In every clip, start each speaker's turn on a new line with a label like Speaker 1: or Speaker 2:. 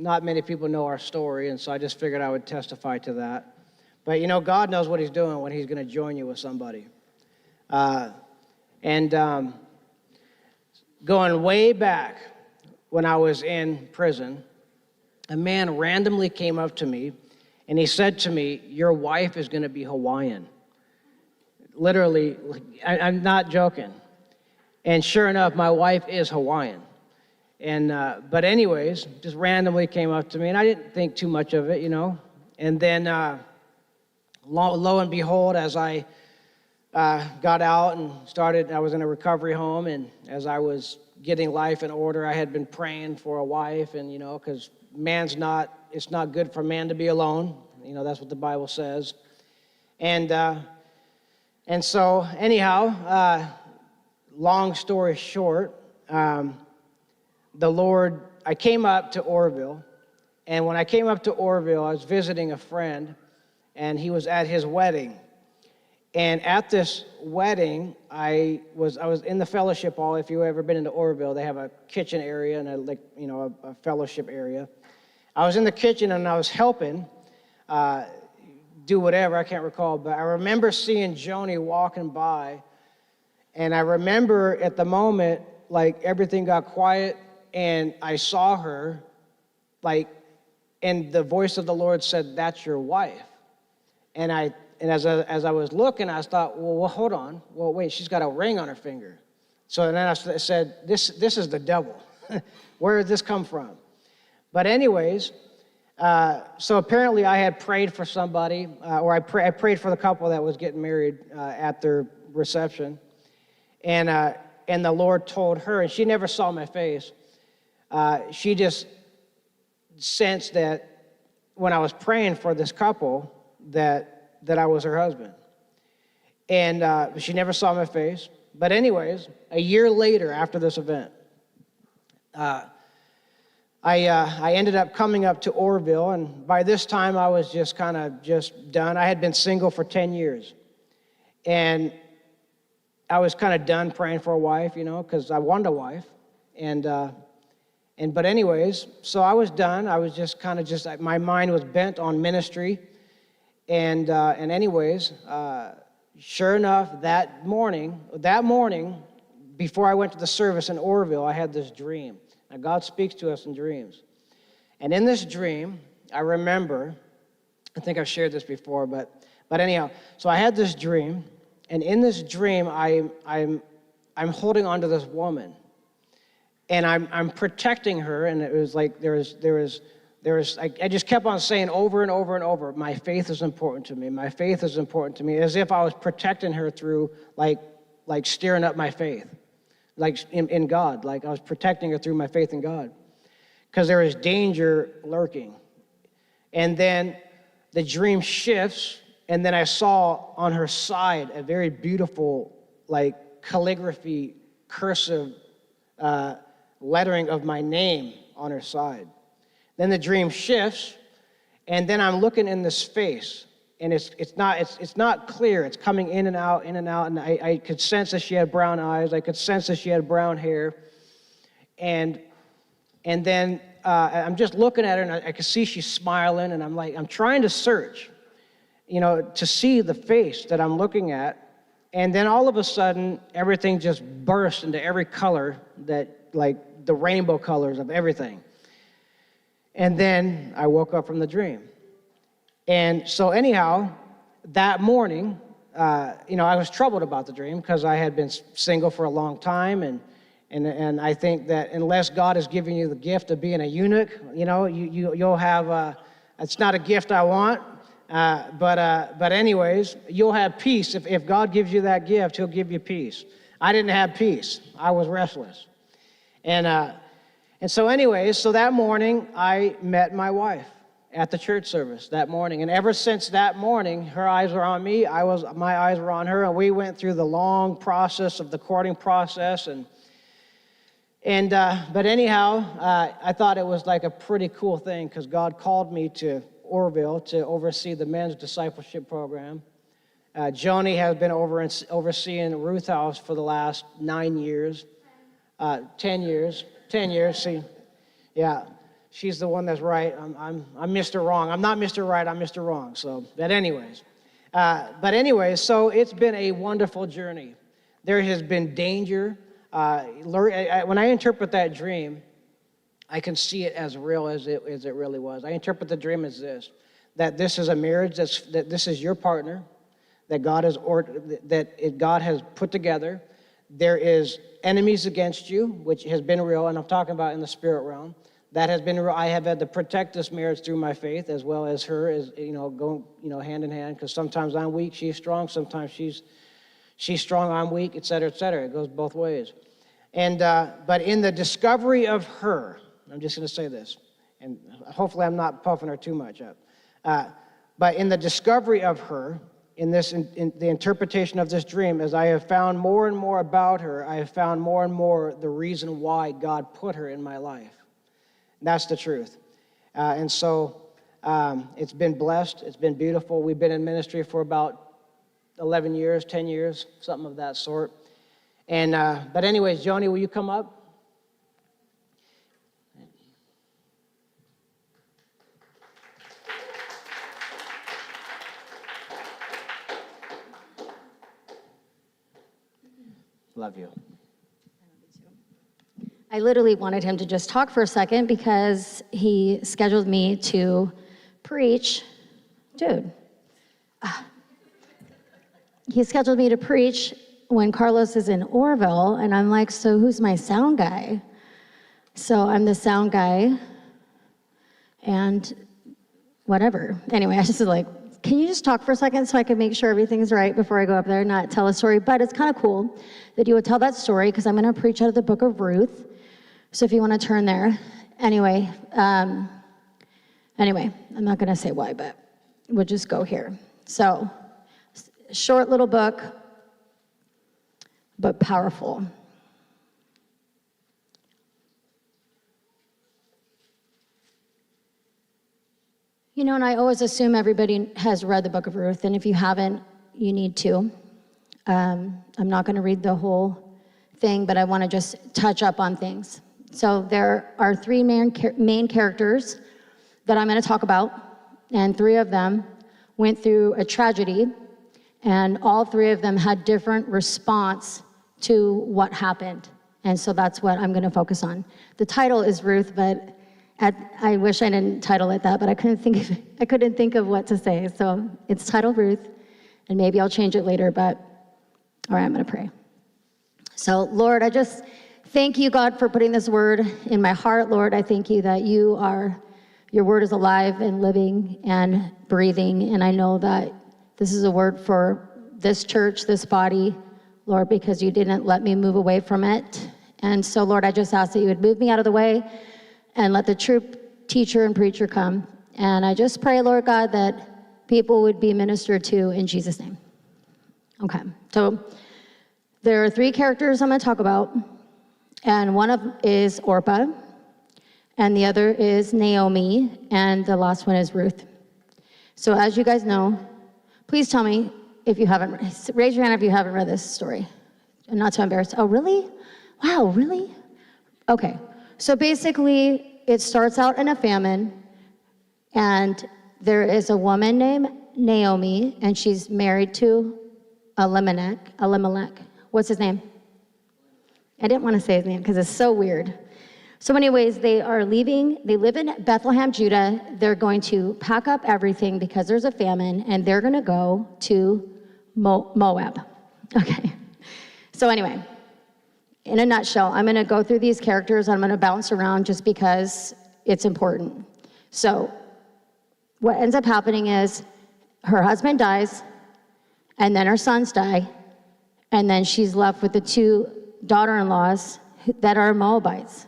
Speaker 1: not many people know our story, and so I just figured I would testify to that. But, God knows what he's doing when he's going to join you with somebody. Going way back when I was in prison, a man randomly came up to me, and he said to me, "Your wife is going to be Hawaiian." Literally, I'm not joking. And sure enough, my wife is Hawaiian. But anyways, just randomly came up to me, and I didn't think too much of it, And then, lo and behold, as I got out and started, I was in a recovery home, and as I was getting life in order, I had been praying for a wife, and, because it's not good for man to be alone. That's what the Bible says. And so anyhow, long story short, I came up to OROVILLE, and when I came up to OROVILLE, I was visiting a friend, and he was at his wedding. And at this wedding, I was in the fellowship hall. If you've ever been into OROVILLE, they have a kitchen area and a fellowship area. I was in the kitchen and I was helping do whatever, I can't recall, but I remember seeing Joni walking by, and I remember at the moment, everything got quiet, and I saw her, and the voice of the Lord said, "That's your wife." And as I was looking, I thought, well, hold on. Well, wait, she's got a ring on her finger. So then I said, this is the devil. Where did this come from? But anyways, so apparently I had prayed for somebody, or I prayed for the couple that was getting married at their reception. And the Lord told her, and she never saw my face, she just sensed that when I was praying for this couple, that I was her husband. And she never saw my face. But anyways, a year later after this event, I ended up coming up to OROVILLE, and by this time I was just kind of done. I had been single for 10 years. And I was kind of done praying for a wife, because I wanted a wife. But anyways, so I was done. I was just my mind was bent on ministry. And anyways, sure enough, that morning, before I went to the service in OROVILLE, I had this dream. Now, God speaks to us in dreams. And in this dream, I remember, I think I've shared this before, but anyhow, so I had this dream, and in this dream, I'm holding onto this woman, and I'm protecting her, and it was like I just kept on saying over and over and over, my faith is important to me. My faith is important to me, as if I was protecting her through like stirring up my faith, in God. Like I was protecting her through my faith in God, because there is danger lurking. And then the dream shifts, and then I saw on her side a very beautiful, calligraphy, cursive lettering of my name on her side. Then the dream shifts, and then I'm looking in this face, and it's not clear. It's coming in and out, and I could sense that she had brown eyes. I could sense that she had brown hair, and then I'm just looking at her, and I could see she's smiling, and I'm trying to search, to see the face that I'm looking at, and then all of a sudden everything just burst into every color that the rainbow colors of everything. And then I woke up from the dream. And so anyhow, that morning, I was troubled about the dream because I had been single for a long time. And I think that unless God is giving you the gift of being a eunuch, you'll have, it's not a gift I want. But anyways, you'll have peace. If God gives you that gift, he'll give you peace. I didn't have peace. I was restless. And so anyways, so that morning, I met my wife at the church service that morning. And ever since that morning, her eyes were on me, my eyes were on her, and we went through the long process of the courting process. But anyhow, I thought it was like a pretty cool thing, because God called me to OROVILLE to oversee the men's discipleship program. Joni has been overseeing Ruth House for the last 9 years, 10 years. 10 years, see, yeah. she's the one that's right. I'm Mr. Wrong. I'm not Mr. Right. I'm Mr. Wrong. So, but anyways, so it's been a wonderful journey. There has been danger. When I interpret that dream, I can see it as real as it really was. I interpret the dream as this: that this is a marriage, that this is your partner, that God has put together. There is enemies against you, which has been real, and I'm talking about in the spirit realm. That has been real. I have had to protect this marriage through my faith, as well as her, as going hand in hand. Because sometimes I'm weak, she's strong. Sometimes she's strong, I'm weak, et cetera, et cetera. It goes both ways. And but in the discovery of her, I'm just going to say this, and hopefully I'm not puffing her too much up. But in the discovery of her, in the interpretation of this dream, as I have found more and more about her, I have found more and more the reason why God put her in my life. That's the truth. And so it's been blessed. It's been beautiful. We've been in ministry for about 11 years, 10 years, something of that sort. And but anyways, Joni, will you come up? Love you.
Speaker 2: I literally wanted him to just talk for a second because he scheduled me to preach. Dude. He scheduled me to preach when Carlos is in Oroville, and I'm like, so who's my sound guy? So I'm the sound guy, and whatever. Anyway, I just was like, can you just talk for a second so I can make sure everything's right before I go up there and not tell a story? But it's kind of cool that you would tell that story, because I'm going to preach out of the book of Ruth. So if you want to turn there. Anyway, I'm not going to say why, but we'll just go here. So, short little book, but powerful. And I always assume everybody has read the book of Ruth, and if you haven't, you need to. I'm not going to read the whole thing, but I want to just touch up on things. So there are three main characters that I'm going to talk about, and three of them went through a tragedy, and all three of them had different response to what happened. And so that's what I'm going to focus on. The title is Ruth, but I wish I didn't title it that, but I couldn't think of what to say. So it's titled Ruth, and maybe I'll change it later, but all right, I'm going to pray. So Lord, I just thank you, God, for putting this word in my heart. Lord, I thank you that your word is alive and living and breathing, and I know that this is a word for this church, this body, Lord, because you didn't let me move away from it. And so, Lord, I just ask that you would move me out of the way and let the true teacher and preacher come. And I just pray, Lord God, that people would be ministered to in Jesus' name. Okay, so there are three characters I'm going to talk about, and one of is Orpah, and the other is Naomi, and the last one is Ruth. So as you guys know, please tell me if you haven't, raise your hand if you haven't read this story. I'm not too embarrassed. Oh, really? Wow, really? Okay. So basically, it starts out in a famine, and there is a woman named Naomi, and she's married to Elimelech. What's his name? I didn't want to say his name because it's so weird. So anyways, they are leaving. They live in Bethlehem, Judah. They're going to pack up everything because there's a famine, and they're going to go to Moab. Okay. So anyway, in a nutshell, I'm going to go through these characters. I'm going to bounce around just because it's important. So what ends up happening is her husband dies, and then her sons die, and then she's left with the two daughter-in-laws that are Moabites.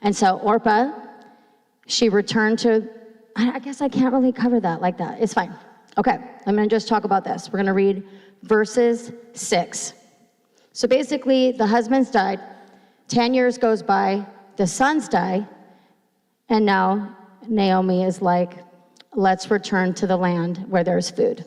Speaker 2: And so Orpah, she returned to, I guess I can't really cover that like that. It's fine. Okay, I'm going to just talk about this. We're going to read verses 6. So basically, the husbands died. 10 years goes by. The sons die. And now Naomi is like, let's return to the land where there's food.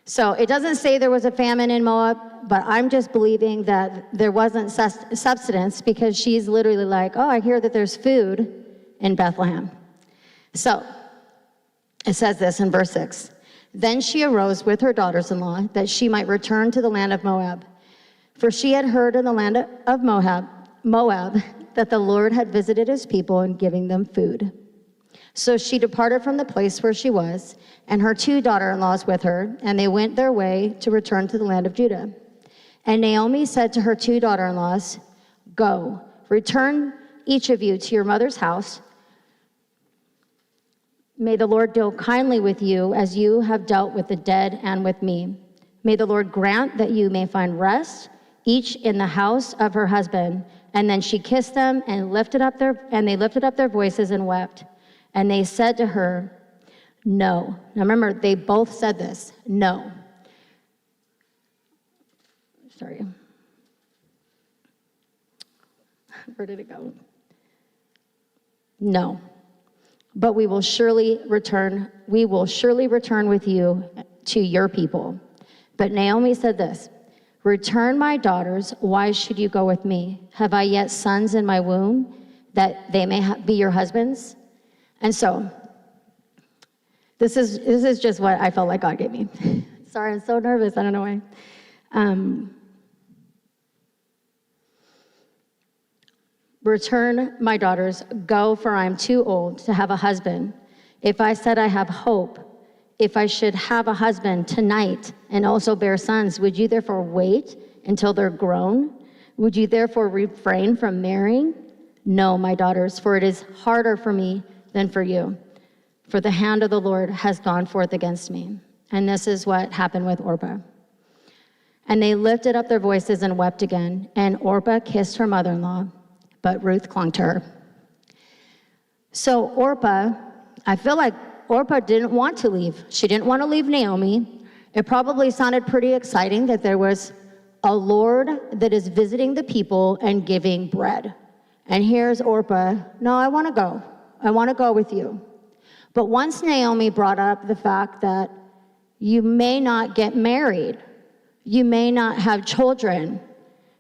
Speaker 2: So it doesn't say there was a famine in Moab, but I'm just believing that there wasn't subsistence because she's literally like, oh, I hear that there's food in Bethlehem. So it says this in verse 6. Then she arose with her daughters-in-law that she might return to the land of Moab. For she had heard in the land of Moab that the Lord had visited his people in giving them food. So she departed from the place where she was, and her 2 daughter-in-laws with her, and they went their way to return to the land of Judah. And Naomi said to her 2 daughter-in-laws, Go, return each of you to your mother's house. May the Lord deal kindly with you as you have dealt with the dead and with me. May the Lord grant that you may find rest, each in the house of her husband. And then she kissed them and they lifted up their voices and wept. And they said to her, No. Now remember, they both said this, no. Sorry. Where did it go? No. But we will surely return with you to your people. But Naomi said this, Return, my daughters, why should you go with me? Have I yet sons in my womb that they may be your husbands? And so, this is just what I felt like God gave me. Sorry, I'm so nervous, I don't know why. Return, my daughters, go, for I am too old to have a husband. If I said I have hope, if I should have a husband tonight and also bear sons, would you therefore wait until they're grown? Would you therefore refrain from marrying? No, my daughters, for it is harder for me than for you. For the hand of the Lord has gone forth against me. And this is what happened with Orpah. And they lifted up their voices and wept again. And Orpah kissed her mother-in-law, but Ruth clung to her. So Orpah, I feel like Orpah didn't want to leave. She didn't want to leave Naomi. It probably sounded pretty exciting that there was a Lord that is visiting the people and giving bread. And here's Orpah, no, I want to go. I want to go with you. But once Naomi brought up the fact that you may not get married, you may not have children,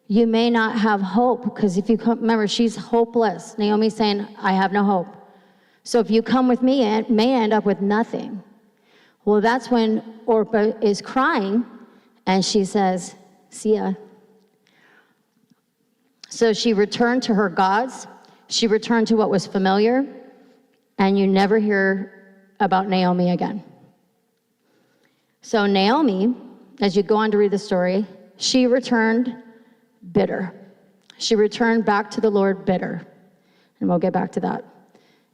Speaker 2: you may not have hope, because if you come, remember, she's hopeless. Naomi's saying, I have no hope. So if you come with me, it may end up with nothing. Well, that's when Orpah is crying, and she says, see ya. So she returned to her gods. She returned to what was familiar, and you never hear about Naomi again. So Naomi, as you go on to read the story, she returned bitter. She returned back to the Lord bitter. And we'll get back to that.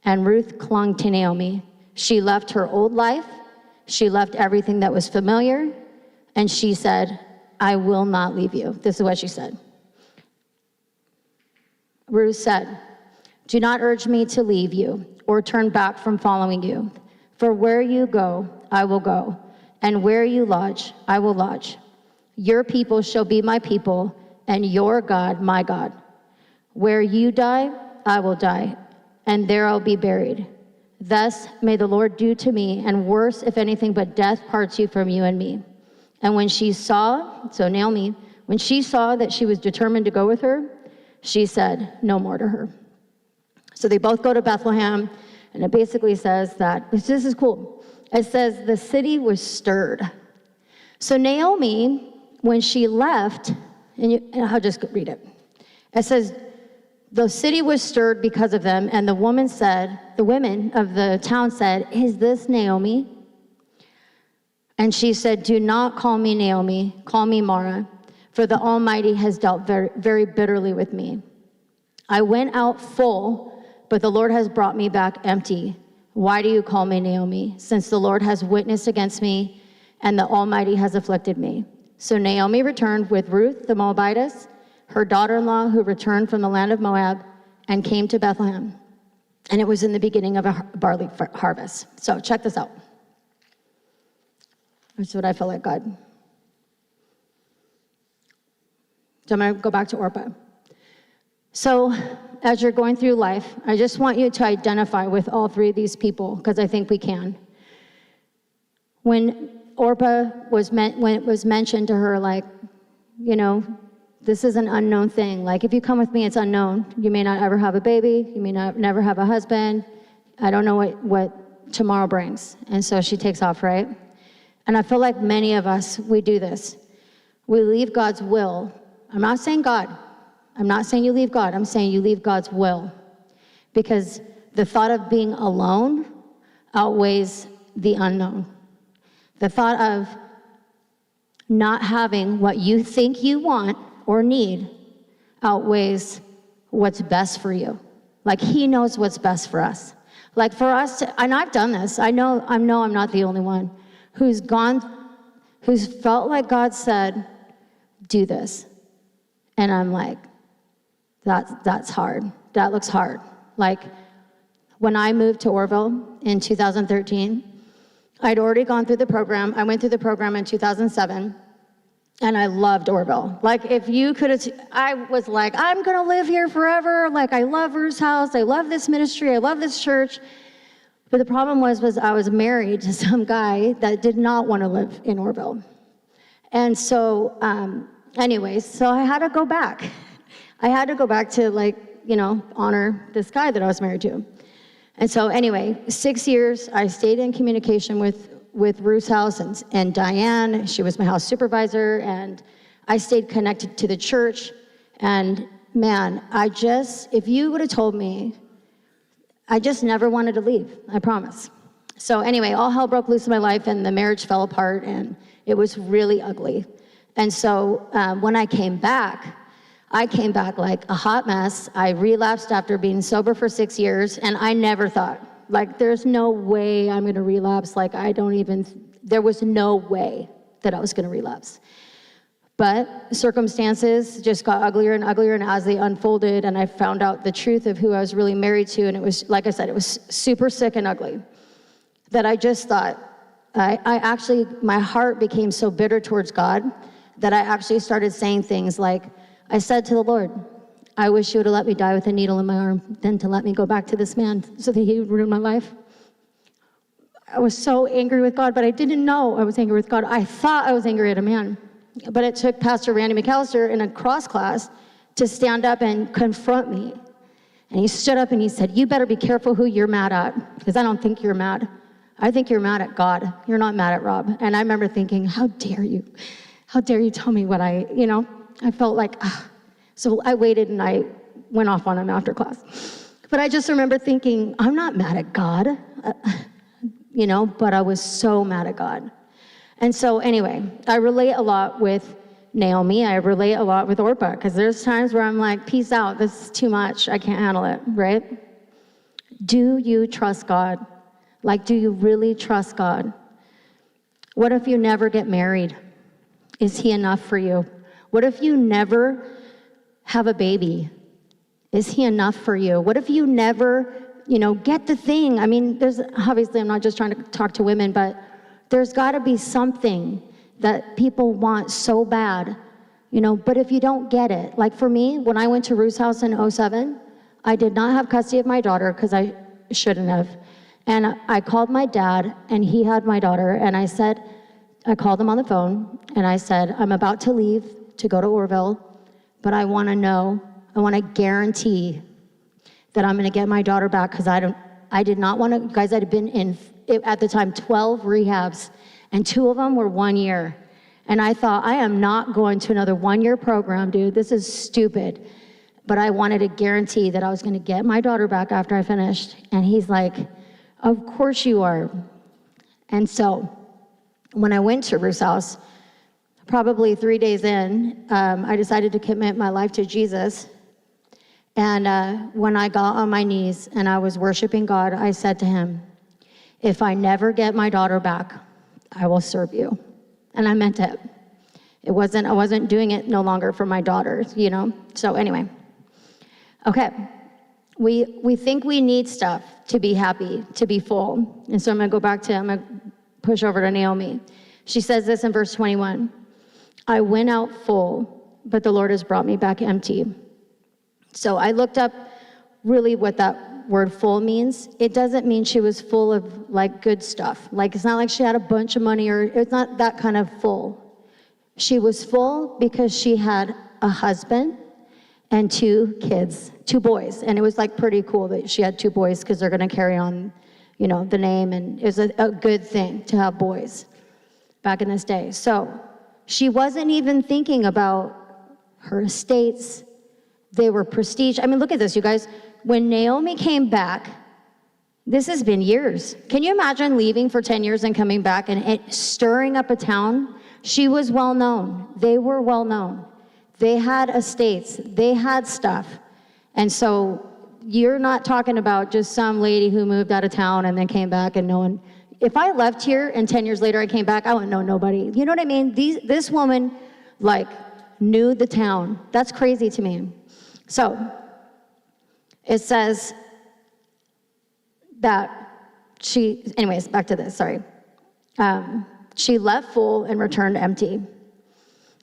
Speaker 2: And Ruth clung to Naomi. She left her old life. She left everything that was familiar. And she said, I will not leave you. This is what she said. Ruth said, do not urge me to leave you or turn back from following you. For where you go, I will go. And where you lodge, I will lodge. Your people shall be my people, and your God, my God. Where you die, I will die, and there I'll be buried. Thus may the Lord do to me, and worse, if anything but death parts you from you and me. And when she saw, so Naomi, when she saw that she was determined to go with her, she said no more to her. So they both go to Bethlehem, and it basically says that, this is cool. It says the city was stirred. So Naomi, when she left, and I'll just read it. It says, the city was stirred because of them, and the women of the town said, is this Naomi? And she said, do not call me Naomi, call me Mara, for the Almighty has dealt very, very bitterly with me. I went out full, but the Lord has brought me back empty. Why do you call me Naomi? Since the Lord has witnessed against me, and the Almighty has afflicted me. So Naomi returned with Ruth the Moabitess, her daughter-in-law, who returned from the land of Moab, and came to Bethlehem. And it was in the beginning of a barley harvest. So check this out. That's what I feel like God. So I'm going to go back to Orpah. So as you're going through life, I just want you to identify with all three of these people, because I think we can. When it was mentioned to her, like, you know, this is an unknown thing. Like, if you come with me, it's unknown. You may not ever have a baby. You may not never have a husband. I don't know what tomorrow brings. And so she takes off, right? And I feel like many of us, we do this. We leave God's will. I'm not saying God. I'm not saying you leave God. I'm saying you leave God's will. Because the thought of being alone outweighs the unknown. The thought of not having what you think you want or need outweighs what's best for you. Like, he knows what's best for us. Like, for us to, and I've done this. I know I'm not the only one who's felt like God said, do this. And I'm like, that's hard. That looks hard. Like, when I moved to Oroville in 2013, I'd already gone through the program. I went through the program in 2007, and I loved Oroville. Like, if you could have, I was like, I'm gonna live here forever. Like, I love Ruth's house. I love this ministry. I love this church. But the problem was I was married to some guy that did not want to live in Oroville. And so, anyways, so I had to go back. I had to go back to, like, honor this guy that I was married to. And so anyway, 6 years, I stayed in communication with Ruth's house and Diane. She was my house supervisor, and I stayed connected to the church. And man, if you would have told me, I just never wanted to leave, I promise. So anyway, all hell broke loose in my life, and the marriage fell apart, and it was really ugly. And so when I came back like a hot mess. I relapsed after being sober for 6 years, and I never thought, like, there's no way I'm gonna relapse. Like, there was no way that I was gonna relapse. But circumstances just got uglier and uglier, and as they unfolded, and I found out the truth of who I was really married to, and it was, like I said, it was super sick and ugly, that I just thought, my heart became so bitter towards God that I actually started saying things like, I said to the Lord, I wish you would have let me die with a needle in my arm than to let me go back to this man so that he would ruin my life. I was so angry with God, but I didn't know I was angry with God. I thought I was angry at a man. But it took Pastor Randy McAllister in a cross class to stand up and confront me. And he stood up and he said, you better be careful who you're mad at, because I don't think you're mad. I think you're mad at God. You're not mad at Rob. And I remember thinking, how dare you? How dare you tell me what I felt like, So I waited and I went off on him after class. But I just remember thinking, I'm not mad at God, but I was so mad at God. And so anyway, I relate a lot with Naomi. I relate a lot with Orpah, because there's times where I'm like, peace out, this is too much. I can't handle it, right? Do you trust God? Like, do you really trust God? What if you never get married? Is he enough for you? What if you never have a baby? Is he enough for you? What if you never, get the thing? I mean, obviously, I'm not just trying to talk to women, but there's got to be something that people want so bad, but if you don't get it, like for me, when I went to Ruth's house in 2007, I did not have custody of my daughter because I shouldn't have. And I called my dad, and he had my daughter, and I called him on the phone, and I said, I'm about to leave to go to Oroville, but I want to guarantee that I'm going to get my daughter back, because I did not want to, guys, I'd been in, at the time, 12 rehabs, and 2 of them were 1 year. And I thought, I am not going to another 1-year program, dude. This is stupid. But I wanted to guarantee that I was going to get my daughter back after I finished. And he's like, of course you are. And so when I went to Ruth's house, probably 3 days in, I decided to commit my life to Jesus. And when I got on my knees and I was worshiping God, I said to him, if I never get my daughter back, I will serve you. And I meant it. I wasn't doing it no longer for my daughter, So anyway, okay. We think we need stuff to be happy, to be full. And so I'm going to push over to Naomi. She says this in verse 21. I went out full, but the Lord has brought me back empty. So I looked up really what that word full means. It doesn't mean she was full of like good stuff. Like, it's not like she had a bunch of money, or it's not that kind of full. She was full because she had a husband and 2 kids, 2 boys. And it was like pretty cool that she had 2 boys because they're gonna carry on, the name. And it was a good thing to have boys back in this day. So she wasn't even thinking about her estates. They were prestige. I mean, look at this, you guys. When Naomi came back, this has been years. Can you imagine leaving for 10 years and coming back and it stirring up a town? She was well known. They were well known. They had estates. They had stuff. And so you're not talking about just some lady who moved out of town and then came back and no one. If I left here and 10 years later I came back, I wouldn't know nobody. You know what I mean? This woman, knew the town. That's crazy to me. So it says that anyways, back to this, sorry. She left full and returned empty.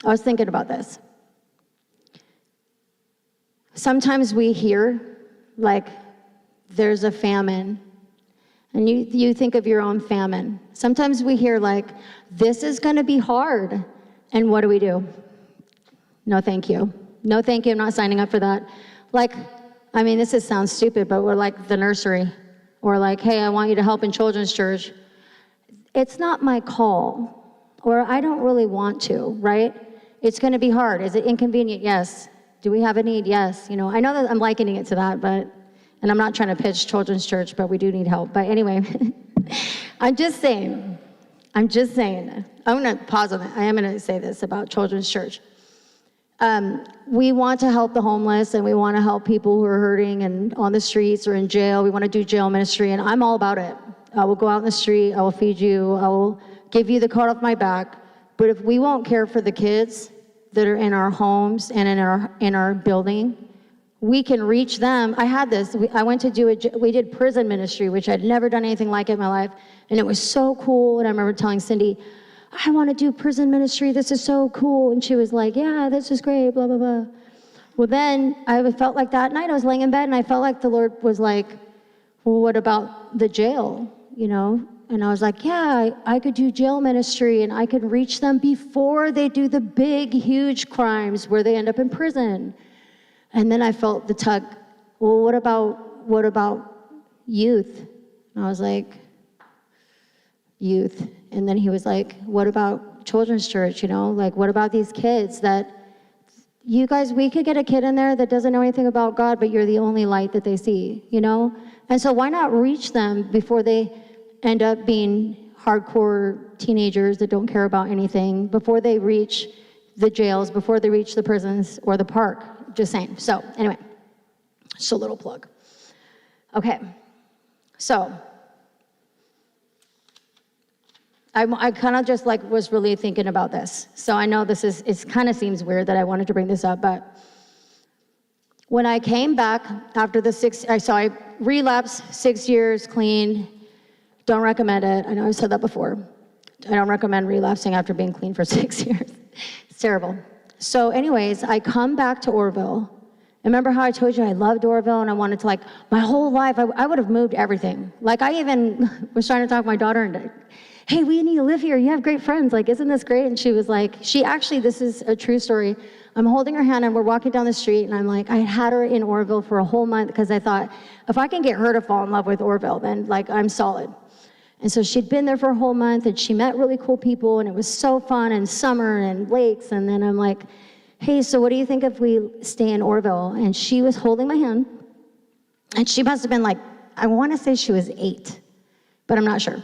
Speaker 2: I was thinking about this. Sometimes we hear, there's a famine, and you think of your own famine. Sometimes we hear, this is gonna be hard, and what do? No, thank you. No, thank you, I'm not signing up for that. This sounds stupid, but we're like the nursery. Or hey, I want you to help in children's church. It's not my call, or I don't really want to, right? It's gonna be hard. Is it inconvenient? Yes. Do we have a need? Yes. I know that I'm likening it to that, and I'm not trying to pitch children's church, but we do need help. But anyway, I'm just saying. I'm gonna pause on that. I am gonna say this about children's church. We want to help the homeless, and we want to help people who are hurting and on the streets or in jail. We want to do jail ministry, and I'm all about it. I will go out in the street, I will feed you, I will give you the coat off my back. But if we won't care for the kids that are in our homes and in our building, we can reach them. I had this, I went to we did prison ministry, which I'd never done anything like it in my life, and it was so cool. And I remember telling Cindy, I want to do prison ministry, this is so cool. And she was like, yeah, this is great, blah, blah, blah. Well, then I felt like that night I was laying in bed and I felt like the Lord was like, well, what about the jail, And I was like, yeah, I could do jail ministry and I could reach them before they do the big, huge crimes where they end up in prison. And then I felt the tug, well, what about youth? And I was like, youth. And then he was like, what about children's church, what about these kids that, you guys, we could get a kid in there that doesn't know anything about God, but you're the only light that they see, And so why not reach them before they end up being hardcore teenagers that don't care about anything, before they reach the jails, before they reach the prisons or the park, just saying. So anyway, just a little plug. Okay, so I kind of just was really thinking about this. So I know it kind of seems weird that I wanted to bring this up, but when I came back after I relapsed, 6 years clean, don't recommend it. I know I said that before. I don't recommend relapsing after being clean for 6 years. It's terrible. So anyways, I come back to OROVILLE. Remember how I told you I loved OROVILLE and I wanted to my whole life, I would have moved everything. I even was trying to talk to my daughter and hey, we need to live here. You have great friends. Isn't this great? And she was like, this is a true story. I'm holding her hand and we're walking down the street and I'm like, I had her in OROVILLE for a whole month because I thought, if I can get her to fall in love with OROVILLE, then I'm solid. And so she'd been there for a whole month and she met really cool people and it was so fun and summer and lakes. And then I'm like, hey, so what do you think if we stay in OROVILLE? And she was holding my hand and she must have been I want to say she was 8, but I'm not sure.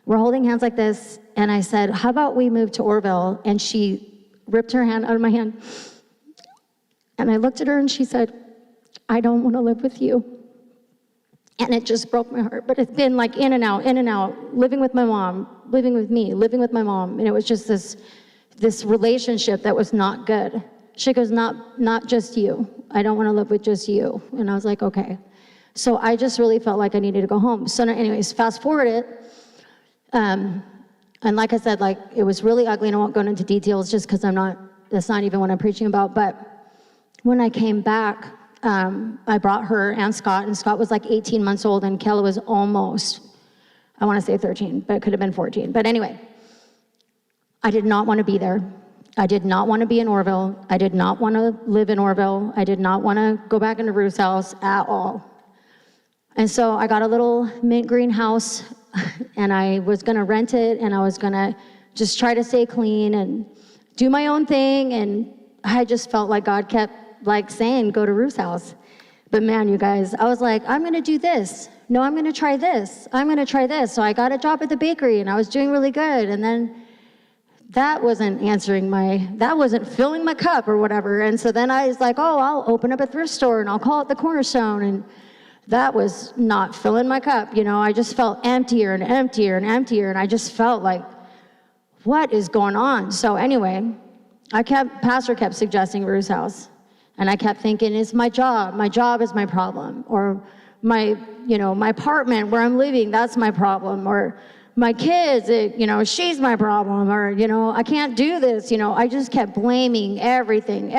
Speaker 2: We're holding hands like this, and I said, how about we move to OROVILLE? And she ripped her hand out of my hand. And I looked at her and she said, I don't want to live with you. And it just broke my heart. But it's been in and out, living with my mom, living with me, living with my mom. And it was just this relationship that was not good. She goes, not just you. I don't want to live with just you. And I was like, okay. So I just really felt like I needed to go home. So anyways, fast forward it. And like I said, it was really ugly, and I won't go into details just because that's not even what I'm preaching about. But when I came back, I brought her and Scott was 18 months old, and Kella was almost, I want to say 13, but it could have been 14. But anyway, I did not want to be there. I did not want to be in Orville. I did not want to live in Orville. I did not want to go back into Ruth's house at all. And so I got a little mint green house, and I was going to rent it, and I was going to just try to stay clean and do my own thing. And I just felt like God kept saying, go to Ruth's house. But man, you guys, I was like, I'm going to do this. No, I'm going to try this. I'm going to try this. So I got a job at the bakery, and I was doing really good. And then that wasn't that wasn't filling my cup or whatever. And so then I was like, oh, I'll open up a thrift store, and I'll call it the Cornerstone. And that was not filling my cup. I just felt emptier and emptier and emptier. And I just felt like, what is going on? So anyway, pastor kept suggesting Ruth's house. And I kept thinking, it's my job. My job is my problem. Or my apartment where I'm living, that's my problem. Or my kids, she's my problem. Or, I can't do this. I just kept blaming everything.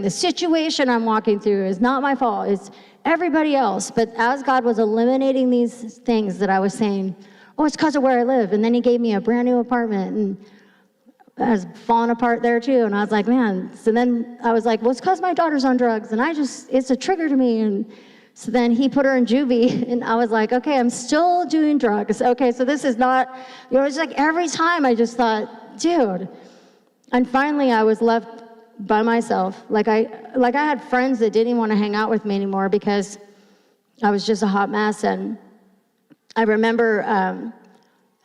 Speaker 2: The situation I'm walking through is not my fault. It's everybody else. But as God was eliminating these things that I was saying, oh, it's because of where I live. And then he gave me a brand new apartment, and I was falling apart there too. And I was like, man. So then I was like, well, it's because my daughter's on drugs, and it's a trigger to me. And so then he put her in juvie, and I was like, okay, I'm still doing drugs. Okay, so this is not, it's like every time I just thought, dude. And finally I was left by myself. Like I had friends that didn't want to hang out with me anymore because I was just a hot mess. And I remember,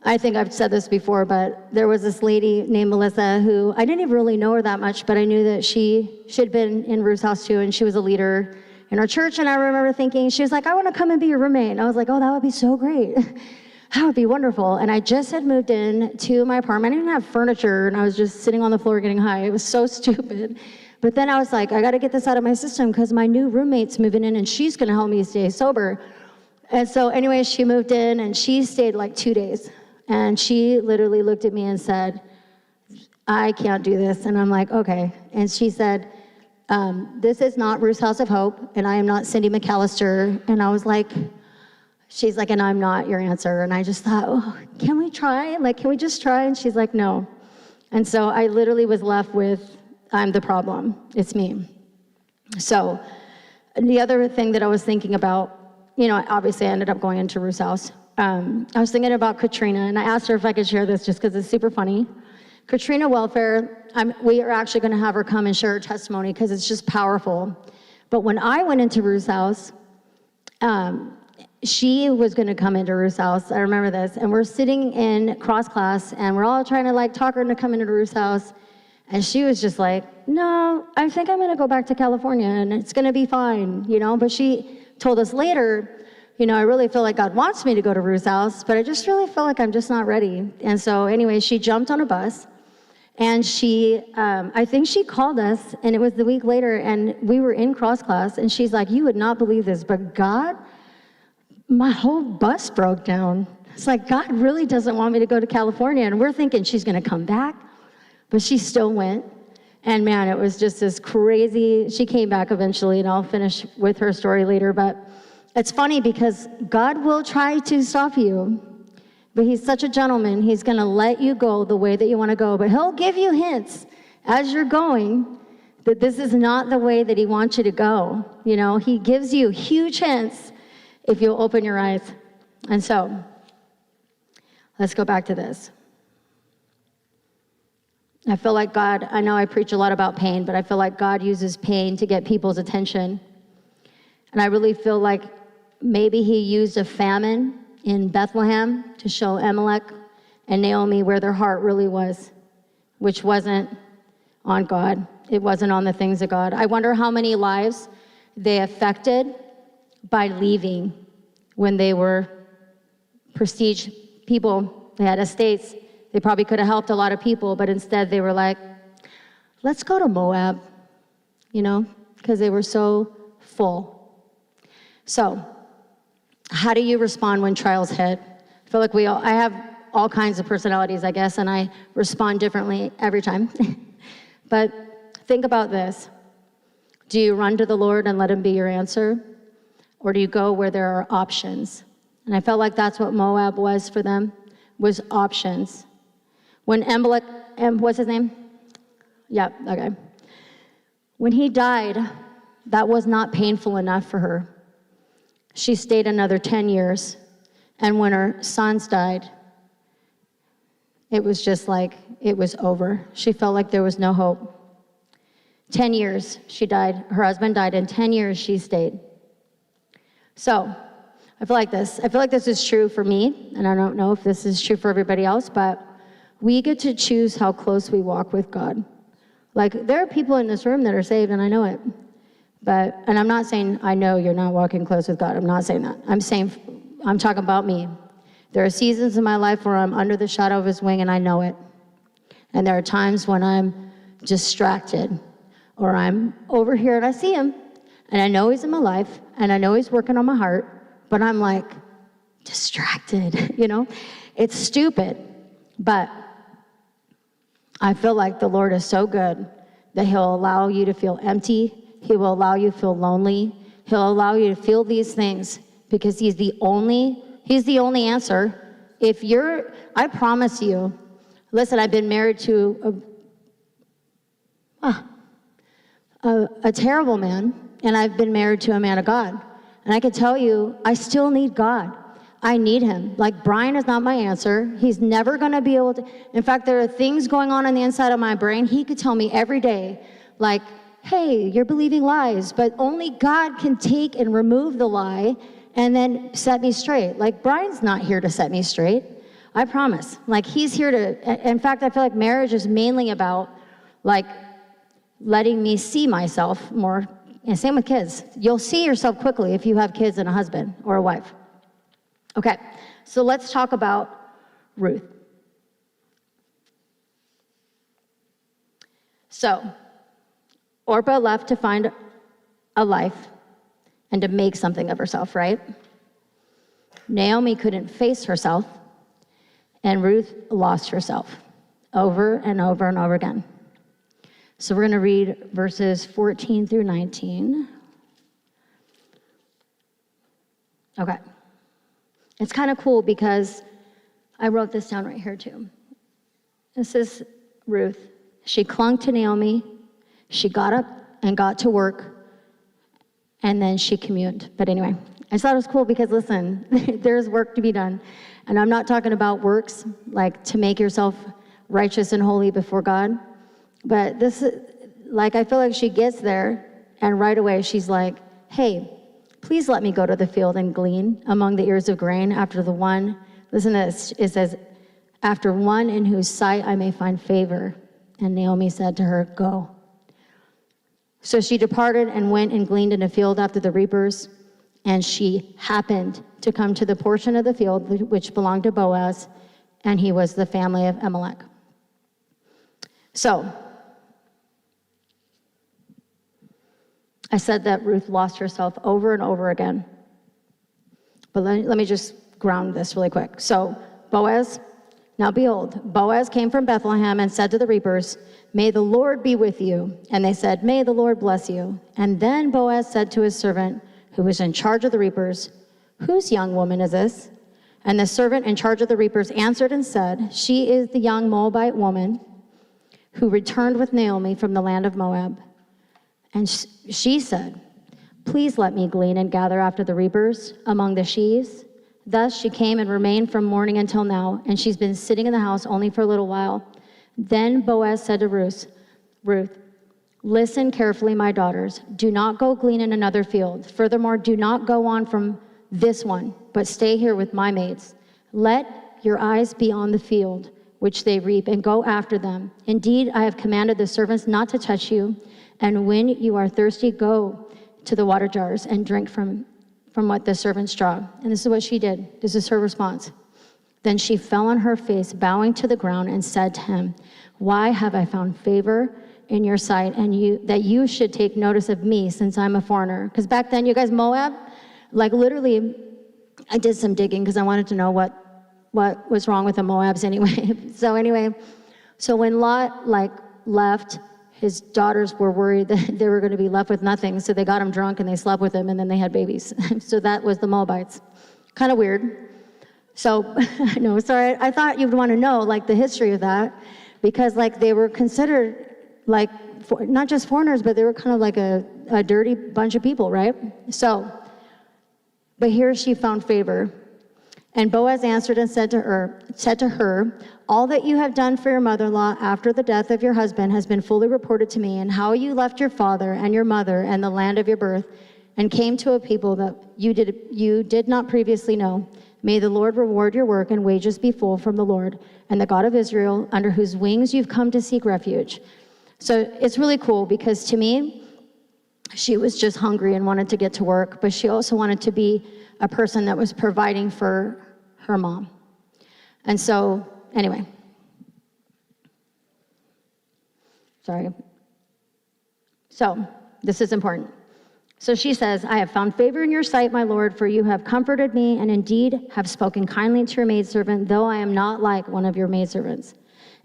Speaker 2: I think I've said this before, but there was this lady named Melissa who, I didn't even really know her that much, but I knew that she'd been in Ruth's house too, and she was a leader in our church. And I remember thinking, she was like, I want to come and be your roommate. And I was like, oh, that would be so great. That would be wonderful. And I just had moved in to my apartment. I didn't have furniture, and I was just sitting on the floor getting high. It was so stupid. But then I was like, I got to get this out of my system because my new roommate's moving in, and she's going to help me stay sober. And so anyway, she moved in, and she stayed like 2 days. And she literally looked at me and said, I can't do this. And I'm like, okay. And she said, this is not Ruth's House of Hope, and I am not Cindy McAllister. And I was like, she's like, and I'm not your answer. And I just thought, oh, can we try? Can we just try? And she's like, no. And so I literally was left with, I'm the problem. It's me. So the other thing that I was thinking about, obviously I ended up going into Ruth's house. I was thinking about Katrina, and I asked her if I could share this just because it's super funny. Katrina Welfare, we are actually going to have her come and share her testimony because it's just powerful. But when I went into Ruth's house, she was going to come into Ruth's house. I remember this. And we're sitting in cross class, and we're all trying to talk her into coming into Ruth's house. And she was just like, no, I think I'm going to go back to California, and it's going to be fine, But she told us later, I really feel like God wants me to go to Ruth's house, but I just really feel like I'm just not ready. And so anyway, she jumped on a bus, and I think she called us, and it was the week later, and we were in cross class, and she's like, you would not believe this, but God, my whole bus broke down. It's like, God really doesn't want me to go to California, and we're thinking she's going to come back, but she still went. And man, it was just this crazy, she came back eventually, and I'll finish with her story later, but it's funny because God will try to stop you, but he's such a gentleman. He's going to let you go the way that you want to go, but he'll give you hints as you're going that this is not the way that he wants you to go. He gives you huge hints if you'll open your eyes. And so let's go back to this. I feel like God, I know I preach a lot about pain, but I feel like God uses pain to get people's attention. And I really feel like maybe he used a famine in Bethlehem to show Amalek and Naomi where their heart really was, which wasn't on God. It wasn't on the things of God. I wonder how many lives they affected by leaving when they were prestige people. They had estates. They probably could have helped a lot of people, but instead they were like, let's go to Moab, because they were so full. So, how do you respond when trials hit? I feel like I have all kinds of personalities, I guess, and I respond differently every time. But think about this. Do you run to the Lord and let him be your answer? Or do you go where there are options? And I felt like that's what Moab was for them, was options. When Amalek, what's his name? Yep, okay. When he died, that was not painful enough for her. She stayed another 10 years. And when her sons died, it was just like it was over. She felt like there was no hope. 10 years she died. Her husband died. In 10 years she stayed. So I feel like this. I feel like this is true for me, and I don't know if this is true for everybody else, but we get to choose how close we walk with God. Like, there are people in this room that are saved, and I know it. And I'm not saying I know you're not walking close with God. I'm not saying that. I'm talking about me. There are seasons in my life where I'm under the shadow of his wing, and I know it. And there are times when I'm distracted, or I'm over here and I see him, and I know he's in my life, and I know he's working on my heart, but I'm like distracted, you know? It's stupid, but I feel like the Lord is so good that he'll allow you to feel empty. He will allow you to feel lonely. He'll allow you to feel these things because he's the only answer. I promise you, listen, I've been married to a terrible man, and I've been married to a man of God. And I can tell you, I still need God. I need him. Like, Brian is not my answer. He's never going to be able to. In fact, there are things going on the inside of my brain. He could tell me every day, like, hey, you're believing lies, but only God can take and remove the lie and then set me straight. Like, Brian's not here to set me straight. I promise. Like, he's here to, in fact, I feel like marriage is mainly about, like, letting me see myself more. And same with kids. You'll see yourself quickly if you have kids and a husband or a wife. Okay, so let's talk about Ruth. So, Orpah left to find a life and to make something of herself, right? Naomi couldn't face herself, and Ruth lost herself over and over and over again. So we're going to read verses 14 through 19. Okay. It's kind of cool because I wrote this down right here too. This is Ruth. She clung to Naomi. She got up and got to work, and then she communed. But anyway, I just thought it was cool because, listen, there's work to be done. And I'm not talking about works, like to make yourself righteous and holy before God. But this is, like, I feel like she gets there, and right away she's like, hey, please let me go to the field and glean among the ears of grain after the one, listen to this, it says, after one in whose sight I may find favor. And Naomi said to her, go. So she departed and went and gleaned in a field after the reapers, and she happened to come to the portion of the field which belonged to Boaz, and he was the family of Amalek. So, I said that Ruth lost herself over and over again. But let me just ground this really quick. So, Boaz, now behold, Boaz came from Bethlehem and said to the reapers, may the Lord be with you. And they said, may the Lord bless you. And then Boaz said to his servant, who was in charge of the reapers, whose young woman is this? And the servant in charge of the reapers answered and said, she is the young Moabite woman who returned with Naomi from the land of Moab. And she said, please let me glean and gather after the reapers among the sheaves. Thus she came and remained from morning until now, and she's been sitting in the house only for a little while. Then Boaz said to Ruth, listen carefully, my daughters. Do not go glean in another field. Furthermore, do not go on from this one, but stay here with my maids. Let your eyes be on the field which they reap, and go after them. Indeed, I have commanded the servants not to touch you, and when you are thirsty, go to the water jars and drink from what the servants draw. And this is what she did. This is her response. Then she fell on her face, bowing to the ground, and said to him, why have I found favor in your sight, and that you should take notice of me, since I'm a foreigner? Because back then, you guys, Moab, like literally, I did some digging because I wanted to know what was wrong with the Moabs anyway. So when Lot left, his daughters were worried that they were going to be left with nothing. So they got him drunk and they slept with him, and then they had babies. So that was the Moabites. Kind of weird. So, no, sorry, I thought you'd want to know, like, the history of that, because, like, they were considered like, not just foreigners, but they were kind of like a dirty bunch of people, right? So, but here she found favor. And Boaz answered and said to her, all that you have done for your mother-in-law after the death of your husband has been fully reported to me, and how you left your father and your mother and the land of your birth and came to a people that you did not previously know. May the Lord reward your work and wages be full from the Lord and the God of Israel, under whose wings you've come to seek refuge. So it's really cool because to me, she was just hungry and wanted to get to work, but she also wanted to be a person that was providing for her mom. And so, anyway. Sorry. So, this is important. So she says, I have found favor in your sight, my Lord, for you have comforted me and indeed have spoken kindly to your maidservant, though I am not like one of your maidservants.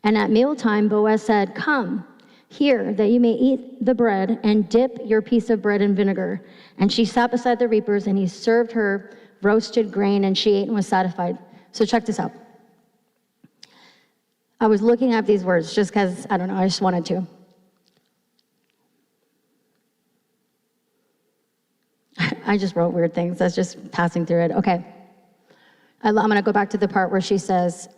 Speaker 2: And at mealtime, Boaz said, come here, that you may eat the bread and dip your piece of bread in vinegar. And she sat beside the reapers, and he served her roasted grain, and she ate and was satisfied. So check this out. I was looking at these words just because, I don't know, I just wanted to. I just wrote weird things. That's just passing through it. Okay. I'm going to go back to the part where she says,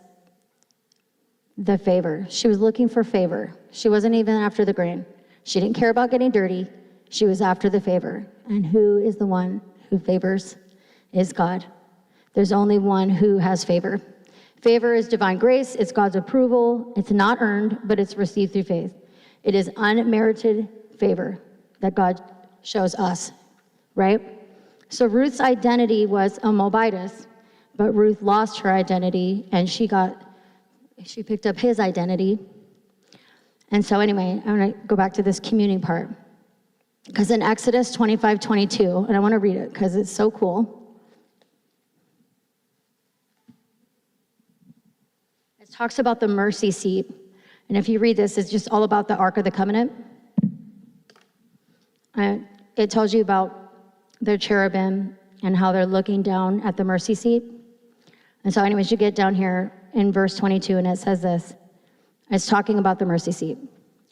Speaker 2: the favor. She was looking for favor. She wasn't even after the grain. She didn't care about getting dirty. She was after the favor. And who is the one who favors? Is God. There's only one who has favor. Favor is divine grace. It's God's approval. It's not earned, but it's received through faith. It is unmerited favor that God shows us, right? So Ruth's identity was a Moabitess, but Ruth lost her identity, and she picked up his identity. And so anyway, I'm going to go back to this communing part. Because in Exodus 25:22, and I want to read it because it's so cool. It talks about the mercy seat. And if you read this, it's just all about the Ark of the Covenant. It tells you about their cherubim and how they're looking down at the mercy seat. And so anyways, you get down here in verse 22, and it says this. It's talking about the mercy seat.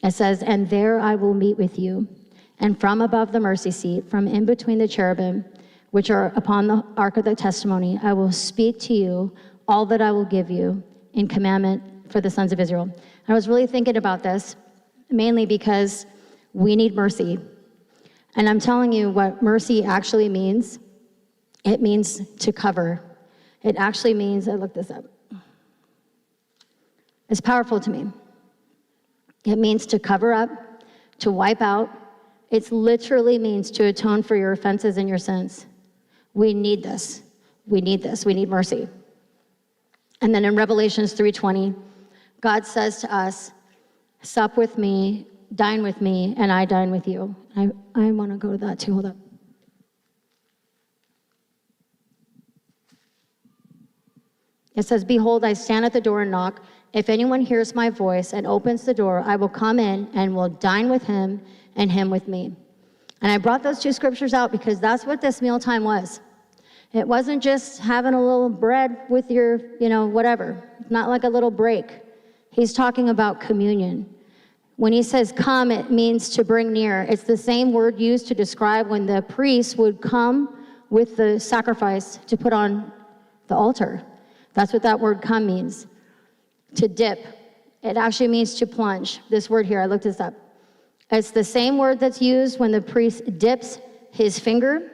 Speaker 2: It says, and there I will meet with you, and from above the mercy seat, from in between the cherubim, which are upon the ark of the testimony, I will speak to you all that I will give you in commandment for the sons of Israel. I was really thinking about this, mainly because we need mercy. And I'm telling you what mercy actually means. It means to cover. It actually means, I looked this up. It's powerful to me. It means to cover up, to wipe out. It literally means to atone for your offenses and your sins. We need this. We need this. We need mercy. And then in Revelations 3:20, God says to us, sup with me, dine with me, and I dine with you. I want to go to that too. Hold up. It says, behold, I stand at the door and knock. If anyone hears my voice and opens the door, I will come in and will dine with him and him with me. And I brought those two scriptures out because that's what this mealtime was. It wasn't just having a little bread with your, whatever. Not like a little break. He's talking about communion. When he says come, it means to bring near. It's the same word used to describe when the priest would come with the sacrifice to put on the altar. That's what that word come means. To dip. It actually means to plunge. This word here, I looked this up. It's the same word that's used when the priest dips his finger,